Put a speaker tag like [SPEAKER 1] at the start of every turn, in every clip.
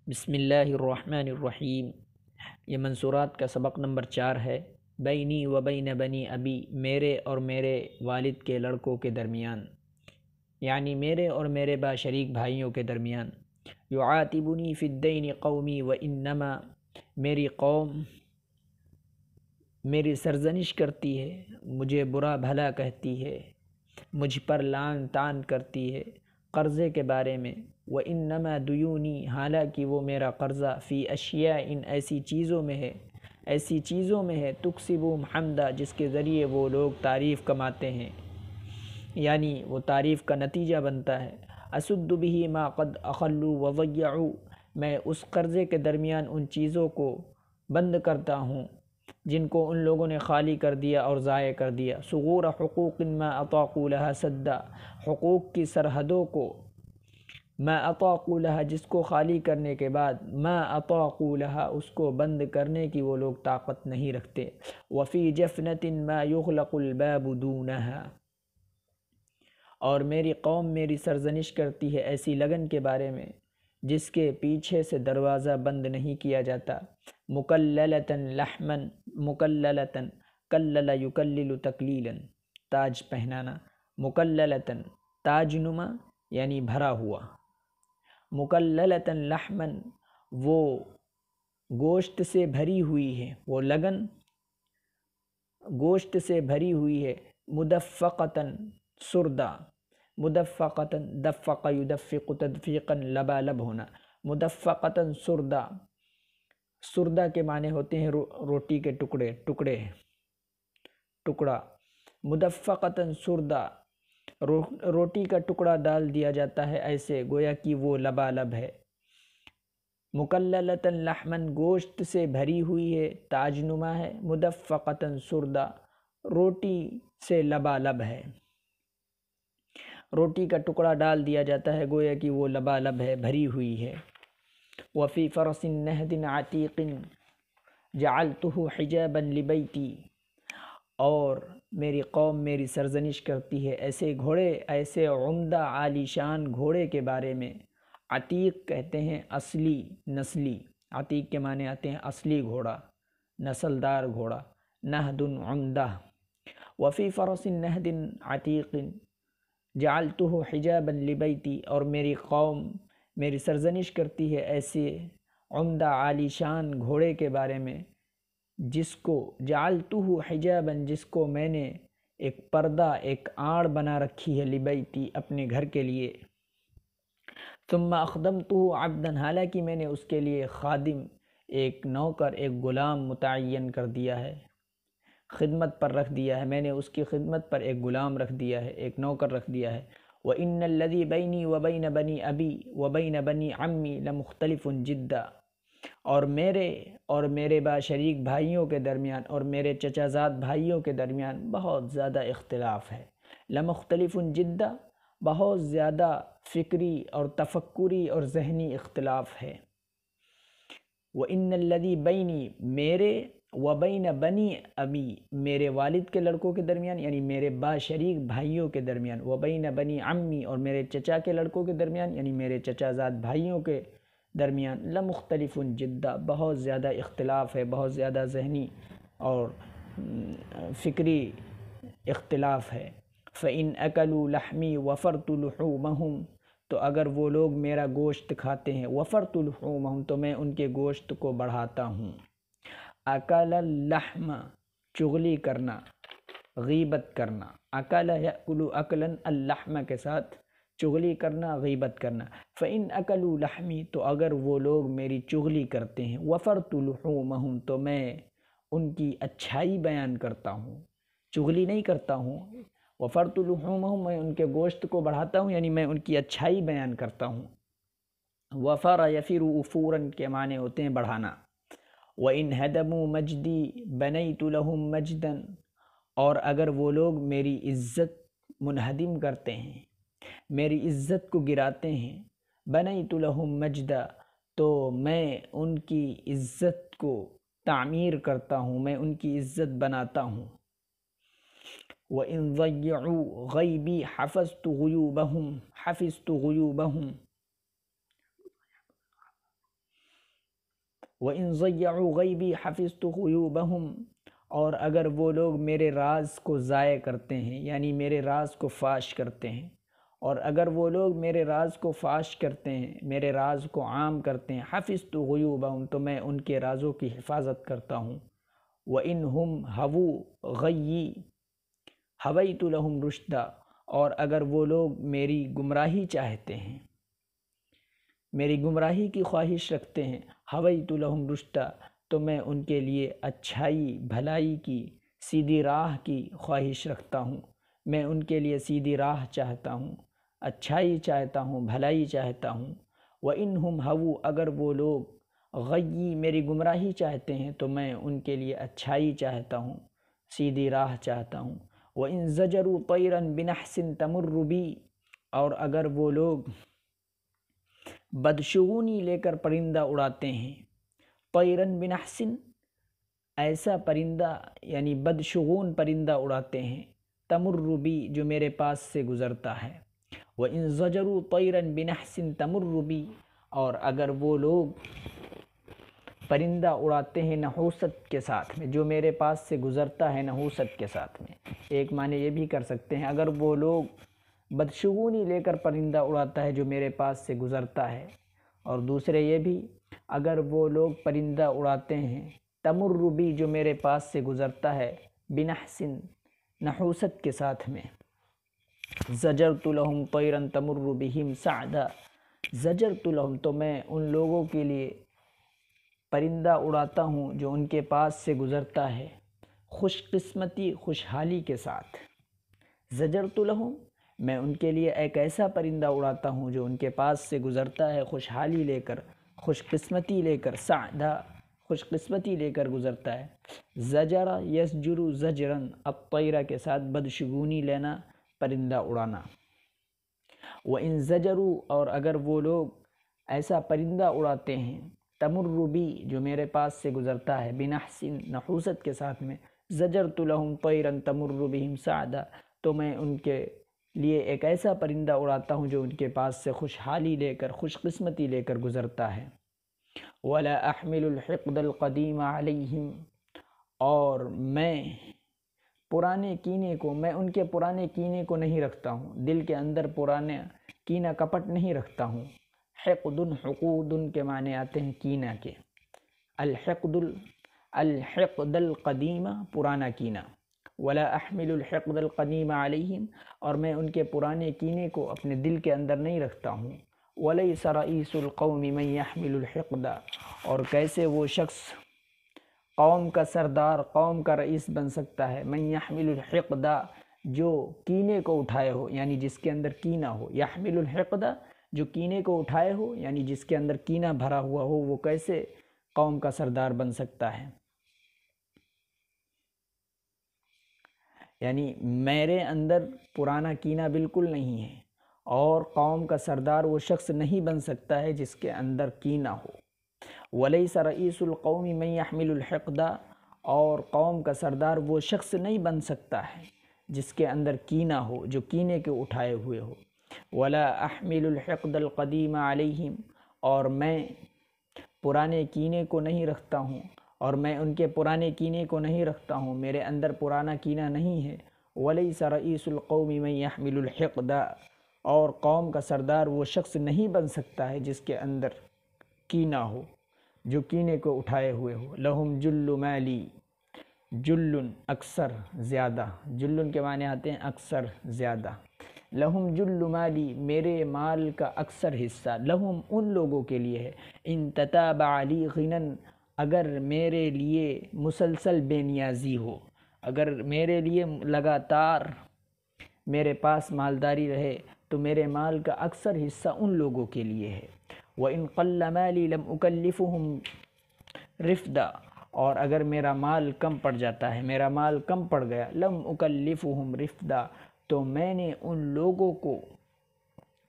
[SPEAKER 1] بسم اللہ الرحمن الرحیم۔ یہ منصورات کا سبق نمبر 4 ہے۔ بینی و بین بنی ابی، میرے اور میرے والد کے لڑکوں کے درمیان، یعنی میرے اور میرے با شریک بھائیوں کے درمیان۔ یعاتبنی فی الدین قومی و انما، میری قوم میری سرزنش کرتی ہے، مجھے برا بھلا کہتی ہے، مجھ پر لعن طعن کرتی ہے قرضے کے بارے میں۔ وَإِنَّمَا دُيُونِي، حالانکہ وہ میرا قرضہ، فی اشیاء، ان ایسی چیزوں میں ہے تکسبہم حمدا، جس کے ذریعے وہ لوگ تعریف کماتے ہیں، یعنی وہ تعریف کا نتیجہ بنتا ہے۔ اسد بہ ما قد اخلوا وضیعوا، میں اس قرضے کے درمیان ان چیزوں کو بند کرتا ہوں جن کو ان لوگوں نے خالی کر دیا اور ضائع کر دیا۔ صغور حقوق ما اطاقوا لها سدا، حقوق کی سرحدوں کو، ما اطاقوا لها، جس کو خالی کرنے کے بعد، ما اطاقوا لها، اس کو بند کرنے کی وہ لوگ طاقت نہیں رکھتے۔ وفی جفنة ما یغلق الباب دونها، اور میری قوم میری سرزنش کرتی ہے ایسی لگن کے بارے میں جس کے پیچھے سے دروازہ بند نہیں کیا جاتا۔ مکللۃ لحما، مکللۃ، کلل یکلل تکلیلا، تاج پہنانا، مکللۃ، تاج نما یعنی بھرا ہوا، مکللۃ لحما، وہ گوشت سے بھری ہوئی ہے، وہ لگن گوشت سے بھری ہوئی ہے۔ مدفقۃ سردہ، مدفقۃ، دفق یدفق تدفیقا، لبالب ہونا، مدفقۃ سردہ، سردہ کے معنی ہوتے ہیں روٹی کے ٹکڑا۔ مدفقۃ سردہ، روٹی کا ٹکڑا ڈال دیا جاتا ہے ایسے گویا کہ وہ لبالب ہے۔ مکللۃ لحما، گوشت سے بھری ہوئی ہے، تاج نما ہے۔ مدفقۃ سردہ، روٹی سے لبالب ہے، روٹی کا ٹکڑا ڈال دیا جاتا ہے گویا کہ وہ لبالب ہے، بھری ہوئی ہے۔ وفی فرس نہد عتیق جعلتہ حجابا لبیتی، اور میری قوم میری سرزنش کرتی ہے ایسے عمدہ عالی شان گھوڑے کے بارے میں۔ عتیق کہتے ہیں اصلی، نسلی، عتیق کے معنی آتے ہیں اصلی گھوڑا، نسلدار گھوڑا، نہد عمدہ۔ وفی فرس نہد عتیق جعلتہ حجابا لبیتی، اور میری قوم میری سرزنش کرتی ہے ایسے عمدہ عالی شان گھوڑے کے بارے میں جس کو جعلتہ حجابا، جس کو میں نے ایک پردہ، ایک آڑ بنا رکھی ہے، لبیتی، اپنے گھر کے لیے۔ ثم اخدمتہ عبدا، حالانکہ میں نے اس کے لیے خادم، ایک نوکر، ایک غلام متعین کر دیا ہے، خدمت پر رکھ دیا ہے، میں نے اس کی خدمت پر ایک غلام رکھ دیا ہے، ایک نوکر رکھ دیا ہے۔ وَإِنَّ الَّذِي بَيْنِي وَبَيْنَ بَنِي أَبِي وَبَيْنَ بَنِي عَمِّي لَمُخْتَلِفٌ جِدًّا، اور میرے با شریک بھائیوں کے درمیان اور میرے چچا زاد بھائیوں کے درمیان بہت زیادہ اختلاف ہے۔ لَمُخْتَلِفٌ جِدًّا، بہت زیادہ فکری اور تفکری اور ذہنی اختلاف ہے۔ وَإِنَّ الَّذِي بَيْنِي، میرے، وَبَيْنَ بَنِي أَبِي، میرے والد کے لڑکوں کے درمیان، یعنی میرے با شریک بھائیوں کے درمیان، وَبَيْنَ بَنِي عَمِّي، اور میرے چچا کے لڑکوں کے درمیان، یعنی میرے چچا زاد بھائیوں کے درمیان، لَمُخْتَلِفٌ جِدًّا، بہت زیادہ اختلاف ہے، بہت زیادہ ذہنی اور فکری اختلاف ہے۔ فَإِنْ أَكَلُوا لَحْمِي وَفَرْتُ لُحُومَهُمْ، تو اگر وہ لوگ میرا گوشت کھاتے ہیں، وَفَرْتُ لُحُومَهُمْ، تو میں ان کے گوشت کو بڑھاتا ہوں۔ اکل اللحم، چغلی کرنا، غیبت کرنا، اکل یأکل اکلا، اللحم کے ساتھ چغلی کرنا، غیبت کرنا۔ فَإِنْ أَكَلُوا لَحْمِي، تو اگر وہ لوگ میری چغلی کرتے ہیں، وَفَرْتُ لُحُومَهُمْ، تو میں ان کی اچھائی بیان کرتا ہوں، چغلی نہیں کرتا ہوں۔ وَفَرْتُ لُحُومَهُمْ، میں ان کے گوشت کو بڑھاتا ہوں، یعنی میں ان کی اچھائی بیان کرتا ہوں۔ وَفَرَ يَفِرُ وُفُورًا کے معنی ہوتے ہیں بڑھانا۔ وَإِنْ هَدَمُوا مَجْدِي بَنَيْتُ لَهُمْ مَجْدًا، اور اگر وہ لوگ میری عزت منہدم کرتے ہیں، میری عزت کو گراتے ہیں، بَنَيْتُ لَهُمْ مَجْدًا، تو میں ان کی عزت کو تعمیر کرتا ہوں، میں ان کی عزت بناتا ہوں۔ وَإِنْ ضَيَّعُوا غَيْبِي حَفِظْتُ غُيُوبَهُمْ، وَإِن ضَيَّعُوا غَيْبِي حَفِظْتُ غُيُوبَهُمْ، اور اگر وہ لوگ میرے راز کو ضائع کرتے ہیں یعنی میرے راز کو فاش کرتے ہیں، اور اگر وہ لوگ میرے راز کو فاش کرتے ہیں، میرے راز کو عام کرتے ہیں، حَفِظْتُ غُيُوبَهُمْ، تو میں ان کے رازوں کی حفاظت کرتا ہوں۔ وَإِنْ هُمْ هَوُوا غَيِّي هَوَيْتُ لَهُمْ رُشْدًا، اور اگر وہ لوگ میری گمراہی چاہتے ہیں، میری گمراہی کی خواہش رکھتے ہیں، هَوَيْتُ لَهُمْ رُشْدًا، تو میں ان کے لیے اچھائی بھلائی کی سیدھی راہ کی خواہش رکھتا ہوں، میں ان کے لیے سیدھی راہ چاہتا ہوں، اچھائی چاہتا ہوں، بھلائی چاہتا ہوں۔ وَإِنْهُمْ هَوُوا، اگر وہ لوگ غیّی میری گمراہی چاہتے ہیں تو میں ان کے لیے اچھائی چاہتا ہوں، سیدھی راہ چاہتا ہوں۔ وَإِن زَجَرُوا طَيْرًا بِنَحْسٍ تَمُرُّ بِي، اور اگر وہ لوگ بدشگونی لے کر پرندہ اڑاتے ہیں، طَيْرًا بِنَحْسٍ، ایسا پرندہ یعنی بدشگون پرندہ اڑاتے ہیں، تَمُرُّ بِي، جو میرے پاس سے گزرتا ہے۔ وَإِن زَجَرُوا طَيْرًا بِنَحْسٍ تَمُرُّ بِي، اور اگر وہ لوگ پرندہ اڑاتے ہیں نحوست کے ساتھ میں، جو میرے پاس سے گزرتا ہے نحوست کے ساتھ میں، ایک معنی یہ بھی کر سکتے ہیں اگر وہ لوگ بدشگونی لے کر پرندہ اڑاتا ہے جو میرے پاس سے گزرتا ہے، اور دوسرے یہ بھی اگر وہ لوگ پرندہ اڑاتے ہیں تمر بی، جو میرے پاس سے گزرتا ہے، بنحسن، نحوست کے ساتھ میں، زجرت لہم طیرا تمر بہم سعدا، زجرت لہم، تو میں ان لوگوں کے لیے پرندہ اڑاتا ہوں جو ان کے پاس سے گزرتا ہے خوش قسمتی، خوشحالی کے ساتھ۔ زجرت لہم، میں ان کے لیے ایک ایسا پرندہ اڑاتا ہوں جو ان کے پاس سے گزرتا ہے خوشحالی لے کر، خوش قسمتی لے کر، سعدا، خوش قسمتی لے کر گزرتا ہے۔ زجر یسجر زجرن، الطیرہ کے ساتھ بدشگونی لینا، پرندہ اڑانا۔ وَإِن زَجَرُوا، اور اگر وہ لوگ ایسا پرندہ اڑاتے ہیں، تمر بی، جو میرے پاس سے گزرتا ہے، بنحسن، نحوست کے ساتھ میں، زجرت لہم طیرا تمر بہم سعدا، تو میں ان کے لیے ایک ایسا پرندہ اڑاتا ہوں جو ان کے پاس سے خوشحالی لے کر، خوش قسمتی لے کر گزرتا ہے۔ وَلَا أَحْمِلُ الْحِقْدَ الْقَدِيمَ عَلَيْهِمْ، اور میں پرانے کینے کو، میں ان کے پرانے کینے کو نہیں رکھتا ہوں، دل کے اندر پرانے کینہ کپٹ نہیں رکھتا ہوں۔ حقد، حقود کے معنی آتے ہیں کینہ کے۔ الحقد القدیم، پرانا کینہ۔ ولا احمل الحقد القدیم علیہم، اور میں ان کے پرانے کینے کو اپنے دل کے اندر نہیں رکھتا ہوں۔ ولیس رئیس القوم من يحمل الحقد، اور کیسے وہ شخص قوم کا سردار، قوم کا رئیس بن سکتا ہے، من يحمل الحقد، جو کینے کو اٹھائے ہو، یعنی جس کے اندر کینہ ہو۔ یحمل الحقد، جو کینے کو اٹھائے ہو، یعنی جس کے اندر کینہ بھرا ہوا ہو، وہ کیسے قوم کا سردار بن سکتا ہے؟ یعنی میرے اندر پرانا کینہ بالکل نہیں ہے، اور قوم کا سردار وہ شخص نہیں بن سکتا ہے جس کے اندر کینہ ہو۔ ولیس رئیس القوم من يحمل الحقد، اور قوم کا سردار وہ شخص نہیں بن سکتا ہے جس کے اندر کینہ ہو، جو کینے کے اٹھائے ہوئے ہو۔ ولا احمل الحقد القدیم علیہم، اور میں پرانے کینے کو نہیں رکھتا ہوں، اور میں ان کے پرانے کینے کو نہیں رکھتا ہوں، میرے اندر پرانا کینہ نہیں ہے۔ ولیس رئیس القوم من يحمل الحقد، اور قوم کا سردار وہ شخص نہیں بن سکتا ہے جس کے اندر کینہ ہو، جو کینے کو اٹھائے ہوئے ہو۔ لہم جل مالی، جل اکثر، زیادہ، جل کے معنی آتے ہیں اکثر، زیادہ۔ لہم جل مالی، میرے مال کا اکثر حصہ، لہم ان لوگوں کے لیے ہے، ان تتابع لی غنن، اگر میرے لیے مسلسل بے نیازی ہو، اگر میرے لیے لگاتار میرے پاس مالداری رہے، تو میرے مال کا اکثر حصہ ان لوگوں کے لیے ہے۔ وَإِن قَلَّ مَالِي لَمْ أُكَلِّفُهُمْ رِفْدًا، اور اگر میرا مال کم پڑ جاتا ہے، میرا مال کم پڑ گیا، لَمْ أُكَلِّفُهُمْ رِفْدًا، تو میں نے ان لوگوں کو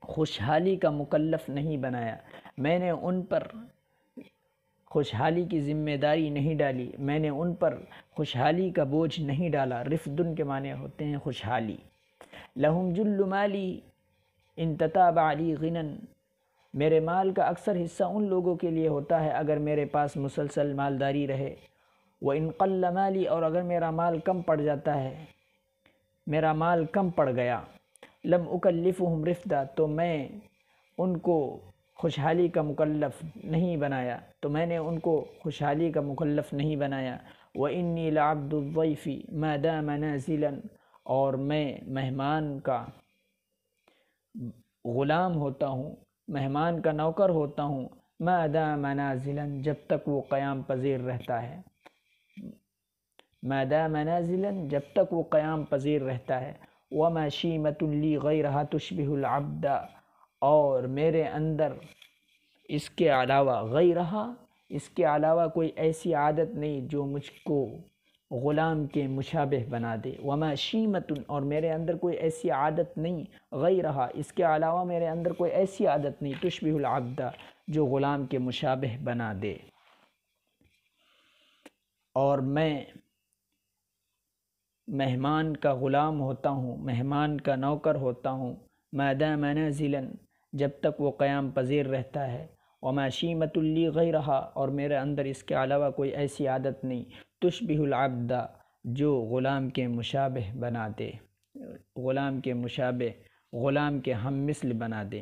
[SPEAKER 1] خوشحالی کا مکلف نہیں بنایا، میں نے ان پر خوشحالی کی ذمہ داری نہیں ڈالی، میں نے ان پر خوشحالی کا بوجھ نہیں ڈالا۔ رفدن کے معنی ہوتے ہیں خوشحالی۔ لہم جل مالی ان تتابع لی غنن، میرے مال کا اکثر حصہ ان لوگوں کے لیے ہوتا ہے اگر میرے پاس مسلسل مالداری رہے، وَإِن قَلَّ مَالِي، اور اگر میرا مال کم پڑ جاتا ہے، میرا مال کم پڑ گیا، لم اکلفہم رفدا، تو میں ان کو خوشحالی کا مکلف نہیں بنایا، تو میں نے ان کو خوشحالی کا مکلف نہیں بنایا۔ وَإِنِّي لَعَبْدُ الضَّيْفِ مَا دَامَ نَازِلًا، اور میں مہمان کا غلام ہوتا ہوں، مہمان کا نوکر ہوتا ہوں، مَا دَامَ نَازِلًا، جب تک وہ قیام پذیر رہتا ہے، مَا دَامَ نَازِلًا، جب تک وہ قیام پذیر رہتا ہے۔ وَمَا شِیمَةٌ لِّی غَیْرَهَا تُشْبِهُ الْعَبْدَ، اور میرے اندر اس کے علاوہ اس کے علاوہ کوئی ایسی عادت نہیں جو مجھ کو غلام کے مشابہ بنا دے۔ وَمَا شِیمَةٌ، اور میرے اندر کوئی ایسی عادت نہیں، غَیْرَهَا، اس کے علاوہ میرے اندر کوئی ایسی عادت نہیں، تُشْبِهُ الْعَبْدَ، جو غلام کے مشابہ بنا دے۔ اور میں مہمان کا غلام ہوتا ہوں، مہمان کا نوکر ہوتا ہوں، مَا دَامَ نَازِلًا، جب تک وہ قیام پذیر رہتا ہے۔ وَمَا شِیمَةٌ لِّی غَیْرَهَا، اور میرے اندر اس کے علاوہ کوئی ایسی عادت نہیں، تُشْبِهُ الْعَبْدَ، جو غلام کے مشابہ بنا دے، غلام کے مشابہ، غلام کے ہم مثل بنا دے۔